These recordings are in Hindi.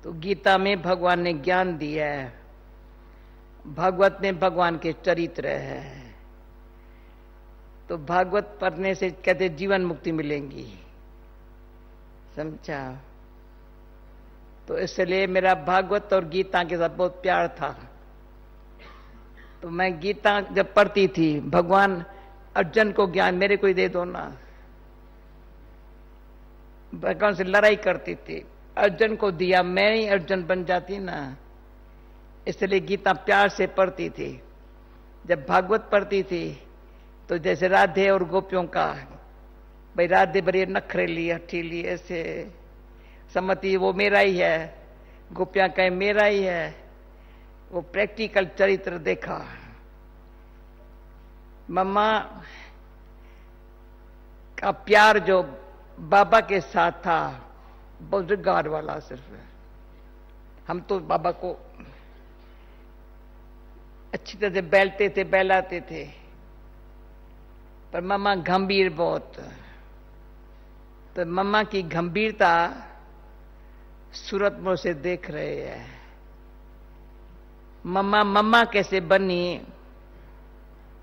तो गीता में भगवान ने ज्ञान दिया है, भागवत में भगवान के चरित्र है। तो भागवत पढ़ने से कहते जीवन मुक्ति मिलेंगी, समझा। तो इसलिए मेरा भागवत और गीता के साथ बहुत प्यार था। तो मैं गीता जब पढ़ती थी, भगवान अर्जुन को ज्ञान मेरे को ही दे दो ना, भगवान से लड़ाई करती थी, अर्जुन को दिया, मैं ही अर्जुन बन जाती ना। इसलिए गीता प्यार से पढ़ती थी। जब भागवत पढ़ती थी तो जैसे राधे और गोपियों का, भाई राधे बड़ी नखरेली हठीली ऐसे समझती वो मेरा ही है, गोपियां कहें मेरा ही है। वो प्रैक्टिकल चरित्र देखा। मम्मा का प्यार जो बाबा के साथ था बहुत रिगार्ड वाला सिर्फ है। हम तो बाबा को अच्छी तरह से बैलते थे, बहलाते थे, पर मम्मा गंभीर बहुत। तो मम्मा की गंभीरता सूरत मोड़ से देख रहे हैं। मम्मा कैसे बनी,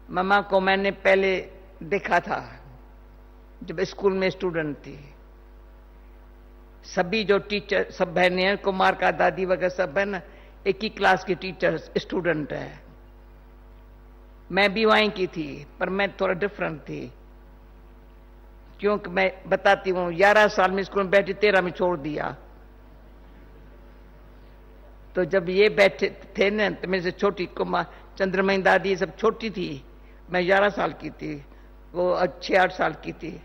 मम्मा को मैंने पहले देखा था जब स्कूल में स्टूडेंट थी। सभी जो टीचर सब बहनें हैं, कुमार का दादी वगैरह सब है ना, एक ही क्लास की टीचर स्टूडेंट है। मैं भी वहीं की थी, पर मैं थोड़ा डिफरेंट थी, क्योंकि मैं बताती हूँ 11 साल में स्कूल में बैठी, 13 में छोड़ दिया। तो जब ये बैठे थे ना, तो मेरे से छोटी कुमार चंद्रमणि दादी सब छोटी थी, मैं 11 साल की थी, वो 6-8 साल की थी।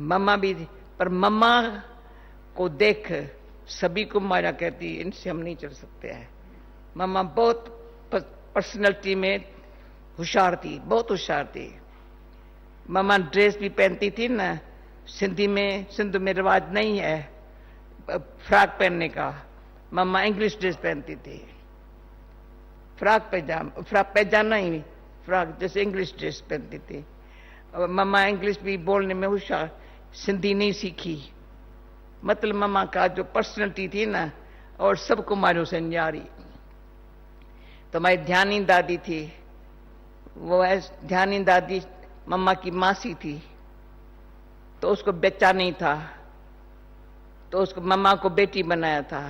मम्मा भी थी, पर मम्मा को देख सभी को माया कहती इनसे हम नहीं चल सकते हैं। मम्मा बहुत पर्सनैलिटी में होशियार थी, बहुत होशियार थी। मम्मा ड्रेस भी पहनती थी ना, सिंध में रिवाज नहीं है फ्रॉक पहनने का। मम्मा इंग्लिश ड्रेस पहनती थी, फ्रॉक पैजामा ही, फ्रॉक जैसे इंग्लिश ड्रेस पहनती थी। और मम्मा इंग्लिश भी बोलने में होशियार, सिंधी नहीं सीखी। मतलब मम्मा का जो पर्सनैलिटी थी ना, और सब कुमारियों से न्यारी। तो हमारी ध्यानी दादी थी, वो ध्यानी दादी मम्मा की मासी थी। तो उसको बच्चा नहीं था, तो उसको मम्मा को बेटी बनाया था।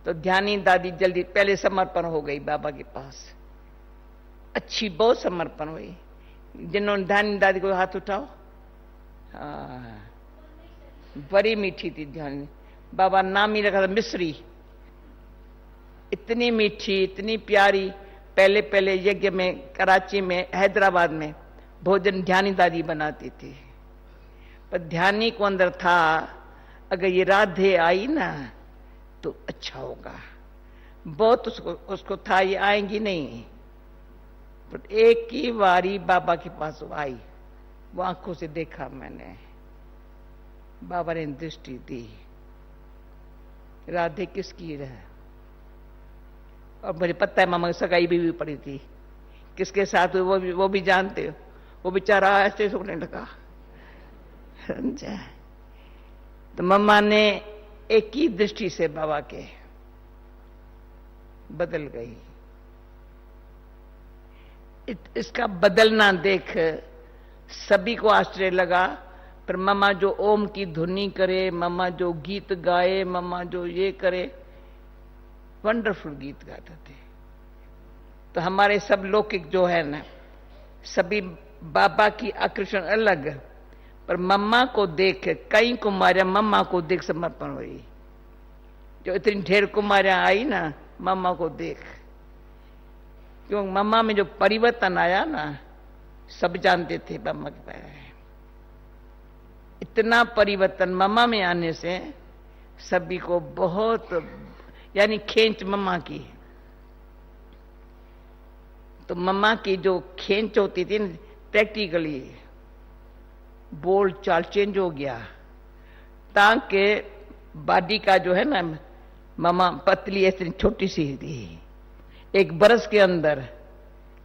तो ध्यानी दादी जल्दी पहले समर्पण हो गई बाबा के पास, अच्छी बहुत समर्पण हुई। जिन्होंने ध्यानी दादी को हाथ उठाओ, हाँ, बड़ी मीठी थी ध्यानी। बाबा नाम ही रखा था मिश्री, इतनी मीठी इतनी प्यारी। पहले पहले यज्ञ में कराची में हैदराबाद में भोजन ध्यानी दादी बनाती थी। पर ध्यानी को अंदर था अगर ये राधे आई ना तो अच्छा होगा, बहुत उसको था ये आएंगी नहीं। पर एक ही बारी बाबा के पास आई, वो आंखों से देखा मैंने, बाबा ने दृष्टि दी, राधे किसकी है। और मुझे पता है मामा सगाई भी पड़ी थी, किसके साथ हुई वो भी जानते हो। वो बेचारा ऐसे सोने लगा, समझा। तो मम्मा ने एक ही दृष्टि से बाबा के बदल गई। इसका बदलना देख सभी को आश्चर्य लगा। पर मम्मा जो ओम की धुनी करे, मम्मा जो गीत गाए, मम्मा जो ये करे, वंडरफुल गीत गाते थे। तो हमारे सब लौकिक जो है ना, सभी बाबा की आकर्षण अलग, पर मम्मा को देख कई कुमारियां मम्मा को देख समर्पण हुई। जो इतनी ढेर कुमारियां आई ना मम्मा को देख, क्योंकि मम्मा में जो परिवर्तन आया ना, सब जानते थे मम्मा के पास इतना परिवर्तन मम्मा में आने से सभी को बहुत, यानी खींच मम्मा की। तो मम्मा की जो खींच होती थी प्रैक्टिकली बोल चाल चेंज हो गया। ताकि बॉडी का जो है ना, मम्मा पतली ऐसी छोटी सी थी, 1 बरस के अंदर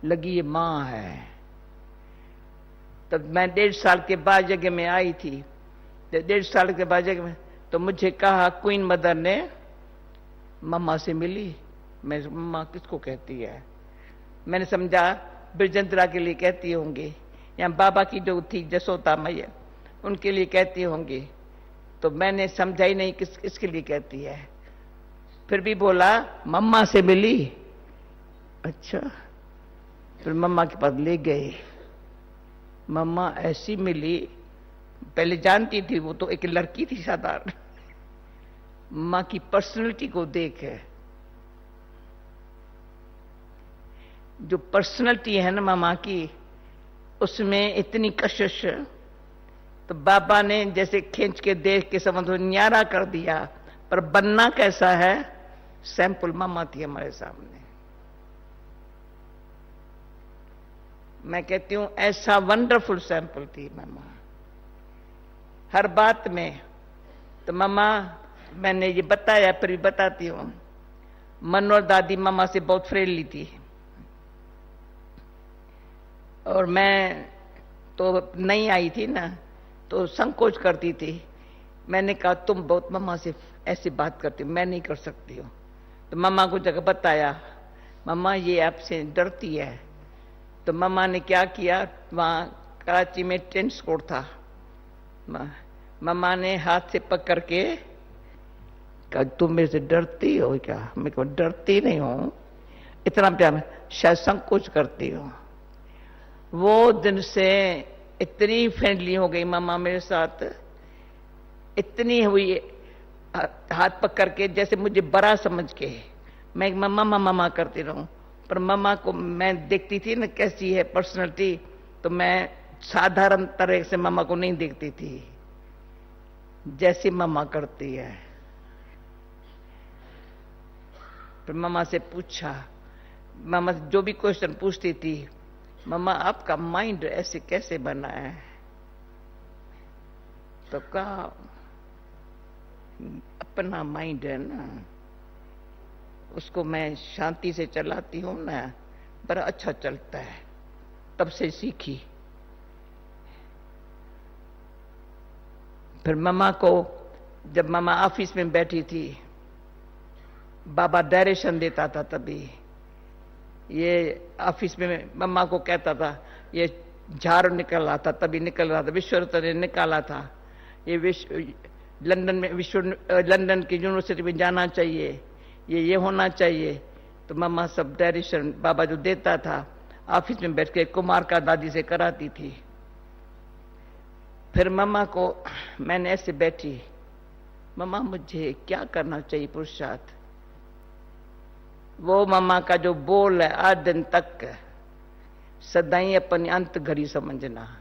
लगी ये मां है। तब मैं 1.5 साल के बाद जगह में आई थी। 1.5 साल के बाद जगह में तो मुझे कहा क्वीन मदर ने मम्मा से मिली। मैं मम्मा किसको कहती है? मैंने समझा बिरजंतरा के लिए कहती होंगी, या बाबा की जो थी जसोदा मैया उनके लिए कहती होंगी। तो मैंने समझा ही नहीं किस इसके लिए कहती है। फिर भी बोला मम्मा से मिली। अच्छा, फिर मम्मा के पास ले गए। मम्मा ऐसी मिली, पहले जानती थी वो तो एक लड़की थी साधारण। मां की पर्सनैलिटी को देख है, जो पर्सनैलिटी है ना मामा की, उसमें इतनी कशिश। तो बाबा ने जैसे खींच के देख के समझ न्यारा कर दिया, पर बनना कैसा है सैंपल मामा थी हमारे सामने। मैं कहती हूं ऐसा वंडरफुल सैंपल थी मामा हर बात में। तो मामा, मैंने ये बताया फिर भी बताती हूं, मनोहर दादी मामा से बहुत फ्रेंडली थी, और मैं तो नई आई थी ना, तो संकोच करती थी। मैंने कहा तुम बहुत मम्मा से ऐसी बात करती हो, मैं नहीं कर सकती हूँ। तो मम्मा को जगह बताया, मम्मा ये आपसे डरती है। तो मम्मा ने क्या किया, वहाँ कराची में टेनिस कोर्ट था, मम्मा ने हाथ से पकड़ के कहा तुम मेरे से डरती हो क्या? मैं को डरती नहीं हूं, इतना प्यार, शायद संकोच करती हो। वो दिन से इतनी फ्रेंडली हो गई मम्मा मेरे साथ, इतनी हुई हाथ पकड़ के जैसे मुझे बड़ा समझ के। मैं मम्मा मम्मा करती रहूं, पर मम्मा को मैं देखती थी ना कैसी है पर्सनालिटी, तो मैं साधारण तरह से मम्मा को नहीं देखती थी, जैसी मम्मा करती है। फिर मम्मा से पूछा, मम्मा जो भी क्वेश्चन पूछती थी, मम्मा आपका माइंड ऐसे कैसे बना है? तो कहा अपना माइंड है ना, उसको मैं शांति से चलाती हूं ना, बड़ा अच्छा चलता है, तब से सीखी। फिर मम्मा को, जब मम्मा ऑफिस में बैठी थी, बाबा डायरेक्शन देता था, तभी ये ऑफिस में मम्मा को कहता था ये झाड़ू निकल रहा था, तभी निकल रहा था, विश्व ने निकाला था, ये लंदन में लंदन की यूनिवर्सिटी में जाना चाहिए, ये होना चाहिए। तो मम्मा सब डायरेक्शन बाबा जो देता था ऑफिस में बैठ के कुमार का दादी से कराती थी। फिर मम्मा को मैंने ऐसे बैठी, मम्मा मुझे क्या करना चाहिए पुरुषार्थ? वो मम्मा का जो बोल है आज दिन तक, सदाई अपनी अंत घड़ी समझना,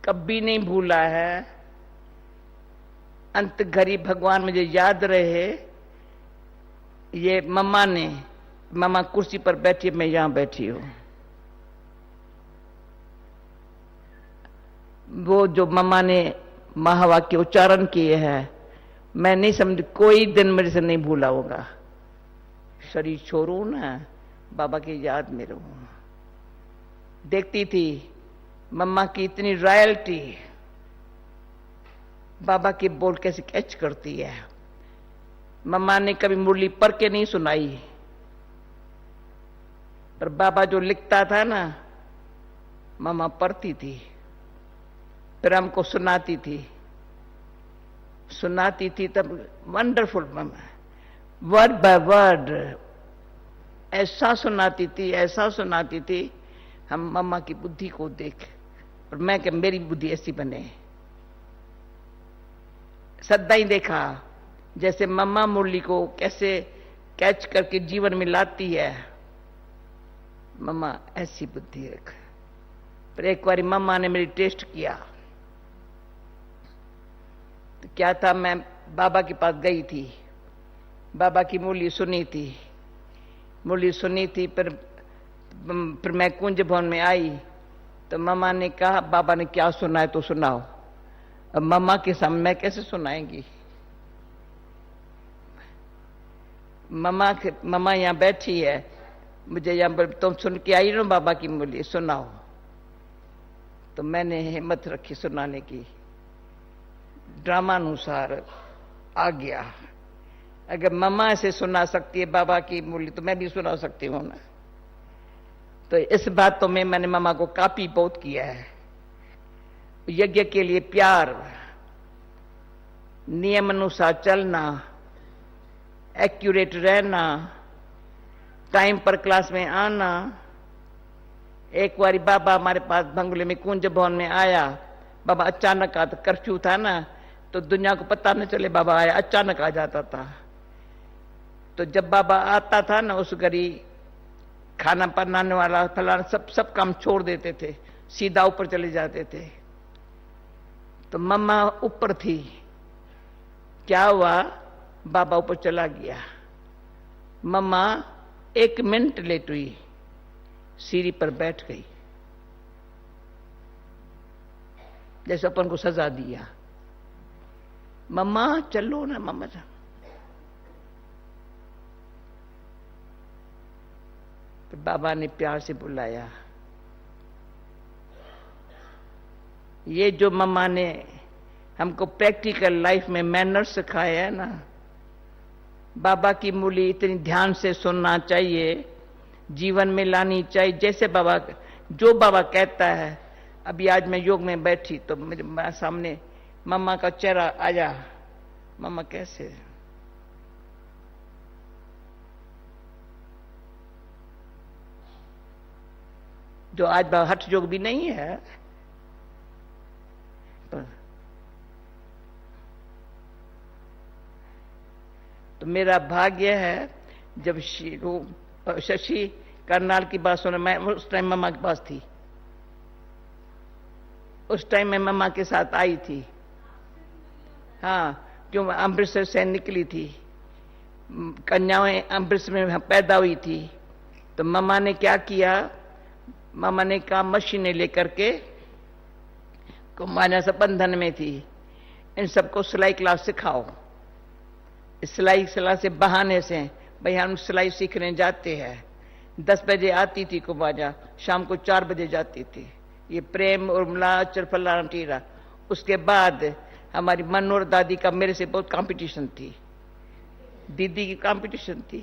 कभी नहीं भूला है। अंत घड़ी भगवान मुझे याद रहे। ये मम्मा ने, मम्मा कुर्सी पर बैठी, मैं यहां बैठी हूं। वो जो मम्मा ने महावाक्य उच्चारण किए हैं, मैं नहीं समझ, कोई दिन मेरे से नहीं भूला होगा। शरीर छोड़ू ना, बाबा की याद में रहूं। देखती थी मम्मा की इतनी रॉयल्टी, बाबा के बोल कैसे कैच करती है। मम्मा ने कभी मुरली पढ़ के नहीं सुनाई, पर बाबा जो लिखता था ना, मम्मा पढ़ती थी, फिर हमको सुनाती थी तब wonderful mama, word by word ऐसा सुनाती थी, हम मम्मा की बुद्धि को देख, और मैं कि मेरी बुद्धि ऐसी बने। सदा ही देखा जैसे मम्मा मुरली को कैसे कैच करके जीवन में लाती है, मम्मा ऐसी बुद्धि रख। पर एक बार मम्मा ने मेरी टेस्ट किया, तो क्या था, मैं बाबा के पास गई थी, बाबा की मुरली सुनी थी, फिर मैं कुंज भवन में आई, तो मम्मा ने कहा बाबा ने क्या सुना है तो सुनाओ। अब मम्मा के सामने मैं कैसे सुनाएंगी? मम्मा यहां बैठी है, मुझे यहां पर तुम सुन के आई ना बाबा की मुरली, सुनाओ। तो मैंने हिम्मत रखी सुनाने की। ड्रामानुसार आ गया। अगर मम्मा ऐसे सुना सकती है बाबा की मुरली तो मैं भी सुना सकती हूं ना। तो इस बात तो मैंने मम्मा को काफी बहुत किया है। यज्ञ के लिए प्यार, नियम अनुसार चलना, एक्यूरेट रहना, टाइम पर क्लास में आना। एक बारी बाबा हमारे पास बंगले में कुंज भवन में आया। बाबा अचानक आता, कर्फ्यू था ना, तो दुनिया को पता न चले बाबा आया, अचानक आ जाता था। तो जब बाबा आता था ना, उस घड़ी खाना बनाने वाला फलाना सब काम छोड़ देते थे, सीधा ऊपर चले जाते थे। तो मम्मा ऊपर थी, क्या हुआ, बाबा ऊपर चला गया। मम्मा 1 मिनट लेट हुई, सीढ़ी पर बैठ गई, जैसे अपन को सजा दिया। मम्मा चलो ना, मम्मा जा। तो बाबा ने प्यार से बुलाया। ये जो मम्मा ने हमको प्रैक्टिकल लाइफ में मैनर्स सिखाए है ना, बाबा की मुरली इतनी ध्यान से सुनना चाहिए, जीवन में लानी चाहिए। जैसे बाबा, जो बाबा कहता है। अभी आज मैं योग में बैठी तो मेरे सामने मम्मा का चेहरा आया। मम्मा कैसे, जो आज बाबा हठ योग भी नहीं है, तो मेरा भाग्य है। जब शशि करनाल की बात सुना, मैं उस टाइम मम्मा के पास थी, उस टाइम मैं मम्मा के साथ आई थी। हाँ, क्यों अमृतसर से निकली थी, कन्याएं अमृतसर में पैदा हुई थी। तो मम्मा ने क्या किया, मम्मा ने कहा मशीनें लेकर के, कुमारियां सब बंधन में थी, इन सबको सिलाई क्लास सिखाओ। सिलाई से बहाने से भाई हम सिलाई सीखने जाते हैं। 10 बजे आती थी कुमारियां, शाम को 4 बजे जाती थी। ये प्रेम उर्मिला चरफला टीरा। उसके बाद हमारी मनोहर दादी का मेरे से बहुत कंपटीशन थी, दीदी की कंपटीशन थी।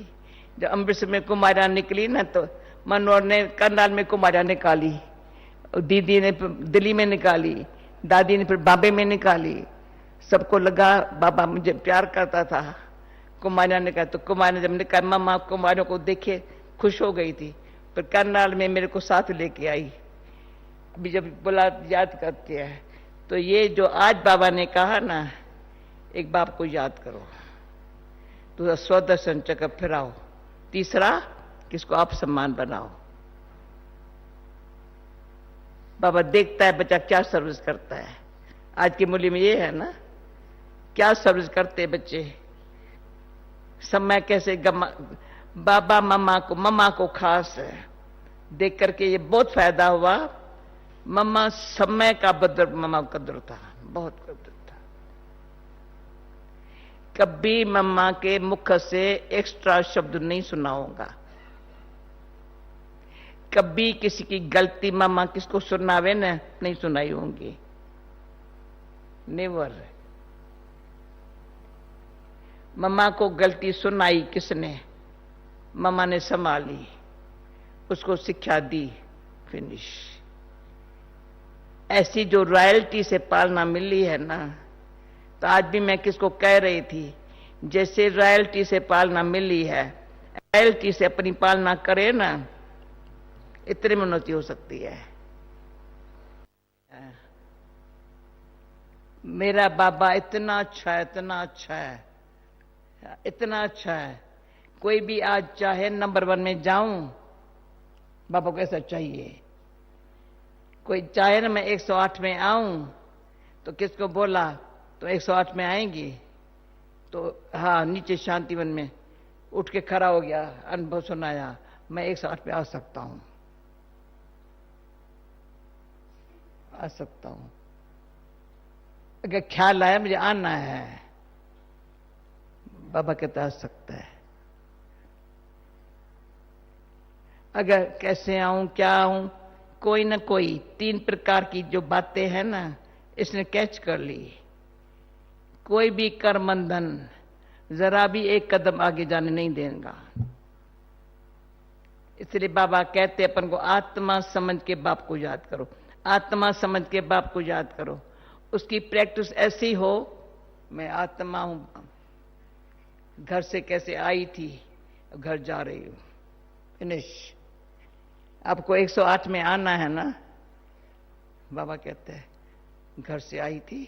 जब अमृतसर में कुमारियां निकली ना, तो मनोहर ने करनाल में कुमारियां निकाली, दीदी ने दिल्ली में निकाली, दादी ने फिर बॉम्बे में निकाली। सबको लगा बाबा मुझे प्यार करता था। कुमारियां ने कहा, तो कुमारियां जब निकाल, मम्मा कुमारियों को देखे खुश हो गई थी। फिर करनाल में मेरे को साथ लेके आई। अभी जब बुला याद करते हैं, तो ये जो आज बाबा ने कहा ना, एक बाप को याद करो, तो स्वदर्शन चक्र फिराओ। तीसरा, किसको आप सम्मान बनाओ। बाबा देखता है बच्चा क्या सर्विस करता है। आज की मूल्य में ये है ना, क्या सर्विस करते हैं बच्चे, समय कैसे बाबा मम्मा को खास देख करके ये बहुत फायदा हुआ। मम्मा समय का बदर, मम्मा का कदर था, बहुत कदर था। कभी मम्मा के मुख से एक्स्ट्रा शब्द नहीं सुना होगा। कभी किसी की गलती मम्मा किसको सुनावे ना, नहीं सुनाई होंगी, नेवर। मम्मा को गलती सुनाई किसने, मम्मा ने संभाली, उसको शिक्षा दी, फिनिश। ऐसी जो रॉयल्टी से पालना मिली है ना, तो आज भी मैं किसको कह रही थी, जैसे रॉयल्टी से पालना मिली है, रॉयल्टी से अपनी पालना करे ना, इतनी उन्नति हो सकती है। मेरा बाबा इतना अच्छा है, इतना अच्छा है, इतना अच्छा है। कोई भी आज चाहे नंबर 1 में जाऊं, बाबा को ऐसा चाहिए। कोई चाहे ना मैं 108 में आऊं, तो किसको बोला तो 108 में आएंगी। तो हाँ, नीचे शांतिवन में उठ के खड़ा हो गया, अनुभव सुनाया, मैं 108 पे आ सकता हूं, आ सकता हूं। अगर ख्याल आया मुझे आना है, बाबा कहता आ सकता है। अगर कैसे आऊं, क्या आऊं, कोई ना कोई 3 प्रकार की जो बातें हैं ना, इसने कैच कर ली। कोई भी कर्म बंधन जरा भी एक कदम आगे जाने नहीं देगा। इसलिए बाबा कहते अपन को आत्मा समझ के बाप को याद करो, आत्मा समझ के बाप को याद करो। उसकी प्रैक्टिस ऐसी हो, मैं आत्मा हूं, घर से कैसे आई थी, घर जा रही हूं, फिनिश। आपको 108 में आना है ना, बाबा कहते हैं घर से आई थी,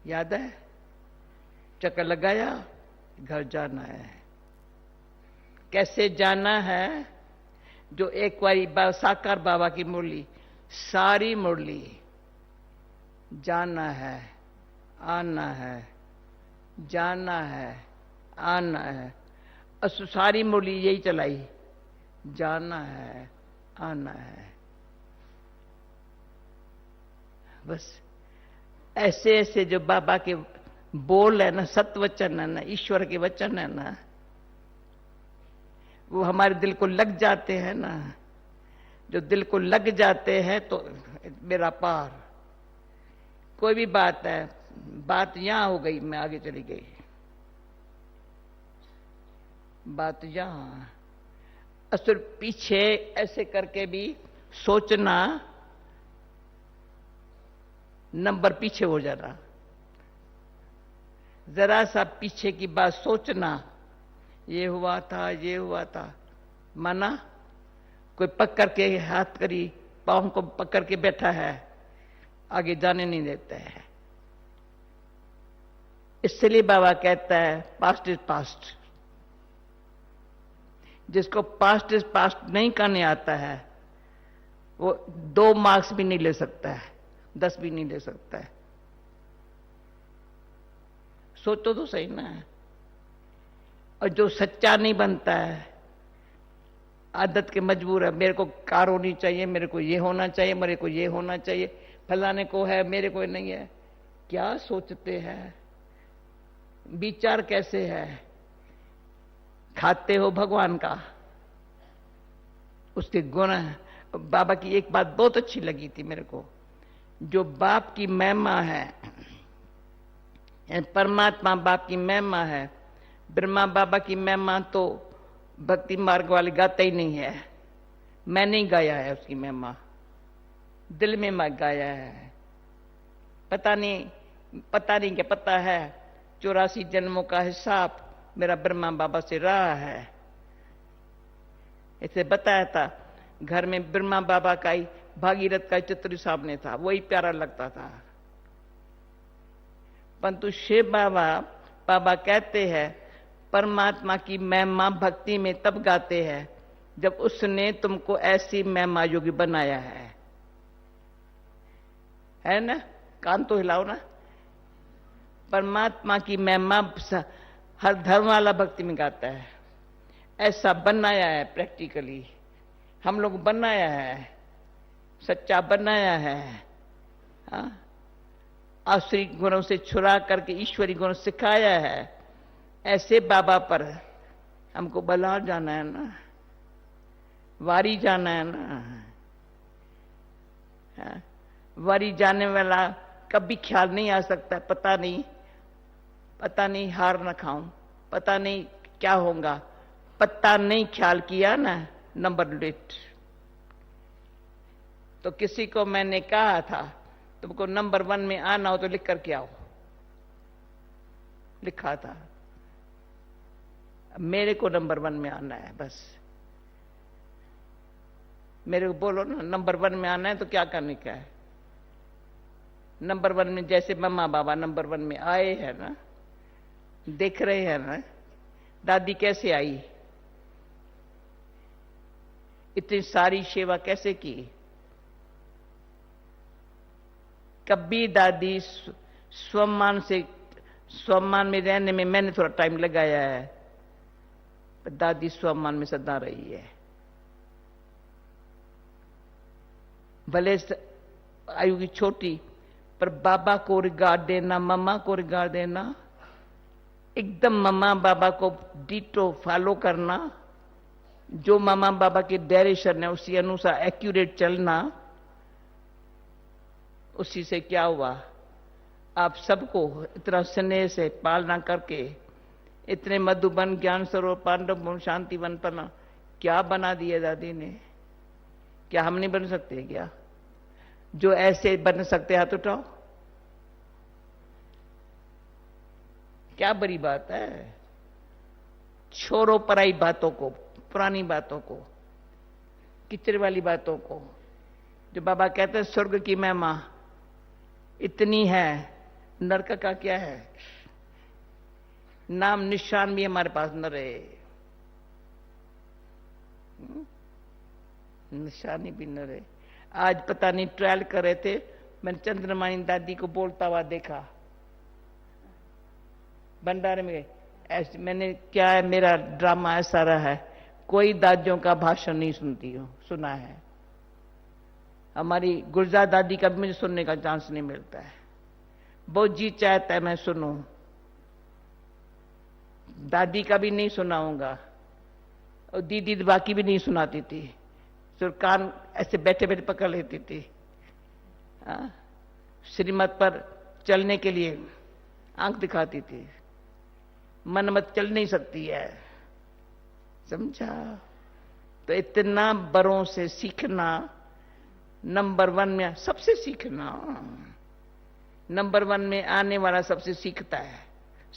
याद है, चक्कर लगाया, घर जाना है। कैसे जाना है? जो एक बारी साकार बाबा की मुरली, सारी मुरली, जाना है, आना है, जाना है, आना है, सारी मुरली यही चलाई, जाना है, आना है। बस ऐसे ऐसे जो बाबा के बोल है ना, सत्य वचन है ना, ईश्वर के वचन है ना, वो हमारे दिल को लग जाते हैं ना। जो दिल को लग जाते हैं तो मेरा पार। कोई भी बात है, बात यहां हो गई, मैं आगे चली गई, बात यहां। असुर पीछे ऐसे करके भी सोचना, नंबर पीछे हो जाना। जरा सा पीछे की बात सोचना, ये हुआ था, ये हुआ था, माना कोई पकड़ के हाथ करी, पांव को पकड़ के बैठा है, आगे जाने नहीं देता है। इसलिए बाबा कहता है पास्ट इज पास्ट। जिसको पास्ट इज पास्ट नहीं करने आता है, वो 2 मार्क्स भी नहीं ले सकता है, 10 भी नहीं ले सकता है। सोचो तो सही ना। और जो सच्चा नहीं बनता है, आदत के मजबूर है, मेरे को कार होनी चाहिए, मेरे को ये होना चाहिए, मेरे को ये होना चाहिए, फलाने को है, मेरे को नहीं है। क्या सोचते हैं? विचार कैसे है? खाते हो भगवान का, उसके गुण। बाबा की एक बात बहुत अच्छी लगी थी मेरे को, जो बाप की महिमा है, परमात्मा बाप की महिमा है, ब्रह्मा बाबा की महिमा तो भक्ति मार्ग वाले गाते ही नहीं है। मैं नहीं गाया है उसकी महिमा, दिल में मैं गाया है। पता नहीं क्या पता है, 84 जन्मों का हिसाब मेरा ब्रह्मा बाबा से रहा है। इसे बताया था, घर में ब्रह्मा बाबा का ही, भागीरथ का चित्र सामने था, वही प्यारा लगता था। परंतु शिव बाबा कहते हैं परमात्मा की महिमा भक्ति में तब गाते हैं जब उसने तुमको ऐसी महिमा योगी बनाया है ना? कान तो हिलाओ ना। परमात्मा की महिमा हर धर्म वाला भक्ति में गाता है। ऐसा बनाया है प्रैक्टिकली, हम लोग बनाया है, सच्चा बनाया है। हाँ, आसुरी गुणों से छुड़ा करके ईश्वरी गुण सिखाया है। ऐसे बाबा पर हमको बलार जाना है ना, वारी जाना है ना। हाँ, वारी जाने वाला कभी ख्याल नहीं आ सकता, पता नहीं हार ना खाऊं, पता नहीं क्या होगा, पता नहीं ख्याल किया ना, नंबर लेट। तो किसी को मैंने कहा था तुमको नंबर 1 में आना हो तो लिख करके आओ, लिखा था। मेरे को नंबर 1 में आना है, बस मेरे को बोलो ना नंबर 1 में आना है तो क्या करने का है। नंबर 1 में जैसे मम्मा बाबा नंबर 1 में आए हैं ना, देख रहे हैं ना दादी कैसे आई, इतनी सारी सेवा कैसे की। कभी दादी स्वमान में रहने में मैंने थोड़ा टाइम लगाया है, पर दादी स्वमान में सदा रही है। भले आयु की छोटी, पर बाबा को रिगार्ड देना, मम्मा को रिगार्ड देना, एकदम मम्मा बाबा को डिटो फॉलो करना, जो मम्मा बाबा की डायरेक्शन है उसी अनुसार एक्यूरेट चलना। उसी से क्या हुआ, आप सबको इतना स्नेह से पालना करके इतने मधुबन, ज्ञान सरोवर, पांडव शांति वन पर क्या बना दिया दादी ने? क्या हम नहीं बन सकते क्या? जो ऐसे बन सकते हाथ उठाओ। क्या बड़ी बात है? छोड़ो पराई बातों को, पुरानी बातों को, किचड़ वाली बातों को। जो बाबा कहते हैं स्वर्ग की महिमा इतनी है, नरक का क्या है? नाम निशान भी हमारे पास न रहे, निशानी भी न रहे। आज पता नहीं ट्रायल कर रहे थे, मैंने चंद्रमानी दादी को बोलता हुआ देखा भंडारे में। ऐसे मैंने, क्या है, मेरा ड्रामा ऐसा रहा है, कोई दादियों का भाषण नहीं सुनती हूं, सुना है। हमारी गुलजार दादी का भी मुझे सुनने का चांस नहीं मिलता है। बहुत जी चाहता है मैं सुनूं, दादी का भी नहीं सुनाऊंगा, और दीदी बाकी भी नहीं सुनाती थी, सिर्फ कान ऐसे बैठे बैठे पकड़ लेती थी। श्रीमत पर चलने के लिए आंख दिखाती थी, मन मत चल नहीं सकती है, समझा? तो इतना बड़ों से सीखना, नंबर 1 में सबसे सीखना, नंबर 1 में आने वाला सबसे सीखता है।